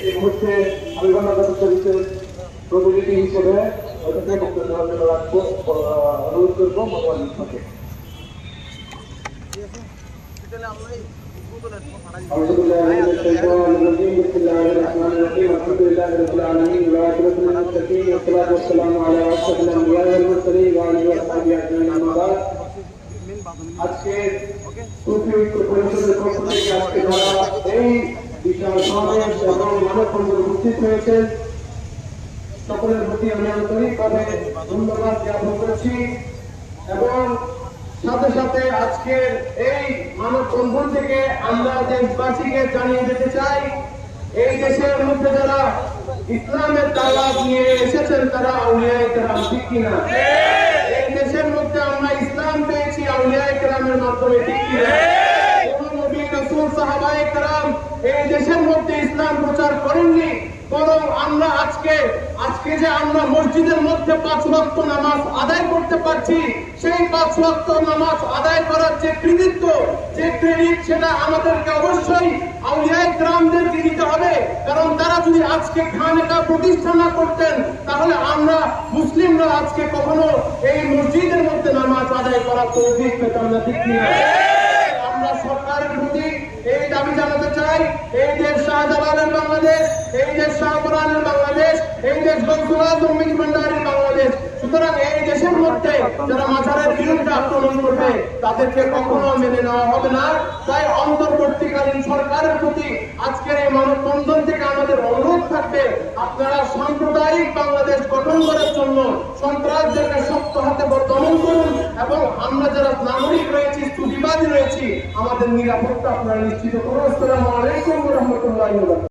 এই মুহূর্তে আমি বাংলাদেশ শরীফের প্রতিনিধি হিসেবে ওটাকে বক্তব্য রাখবো, অনুরোধ করবো মোহাম্মদ ইসমাকে। আজকে পরিষদের পক্ষ থেকে আজকে যারা এই বিশাল সমাবেশ এবং মানববন্ধনে উপস্থিত হয়েছেন সকলের প্রতি আমি আন্তরিকভাবে ধন্যবাদ জ্ঞাপন করছি এবং সাথে সাথে আজকের এই মানববন্ধন থেকে আমরা দেশবাসীকে জানিয়ে দিতে চাই, এই দেশের মধ্যে যারা ইসলামের দাওয়াত নিয়ে এসেছেন তারা আউলিয়ায়ে কেরাম, ঠিক কিনা? এই দেশের মধ্যে আমরা ইসলাম পেয়েছি আউলিয়ায়ে কেরামের মাধ্যমে, ঠিক কিনা? কোন নবী রাসূল সাহাবায়ে কেরাম এই দেশের মধ্যে ইসলাম প্রচার করেননি, বরং আমরা আজকে যে আমরা মসজিদের মধ্যে 5 ওয়াক্ত নামাজ আদায় করতে পারছি, সেই 5 ওয়াক্ত নামাজ আদায় করার যে কৃতিত্ব, যে ক্রেডিট, সেটা আমাদেরকে অবশ্যই আউলিয়ায়ে কেরামদেরকে দিতে হবে। কারণ তারা যদি আজকে খানকা প্রতিষ্ঠা না করতেন তাহলে আমরা মুসলিমরা আজকে কখনো এই মসজিদের মধ্যে নামাজ আদায় করার তৌফিক পেতাম না, ঠিক কিনা? আমরা সরকারের প্রতি এই দাবি জানাতে চাই, এই দেশ শাহজালালের বাংলাদেশ, এই দেশ শাহপুরানের বাংলাদেশ, এই দেশ গৌসুল আজম মিজভান্ডারির বাংলাদেশ। সুতরাং এই দেশের মধ্যে যারা মাজারের বিরুদ্ধে আক্রমণ করবে তাদেরকে কখনো মেনে নেওয়া হবে না। তাই অন্তর্বর্তীকালীন সরকারের প্রতি আজকের এই মানববন্ধন থেকে আমাদের অনুরোধ থাকবে, আপনারা সাম্প্রদায়িক বাংলাদেশ গঠন করার জন্য সন্ত্রাসদেরকে শক্ত হাতে দমন করুন এবং আমরা যারা নাগরিক রয়েছি, সুবিবাদী রয়েছি, আমাদের নিরাপত্তা আপনারা নিশ্চিত করুন। আসসালামু আলাইকুম ওয়া রাহমাতুল্লাহি ওয়া বারাকাতুহু।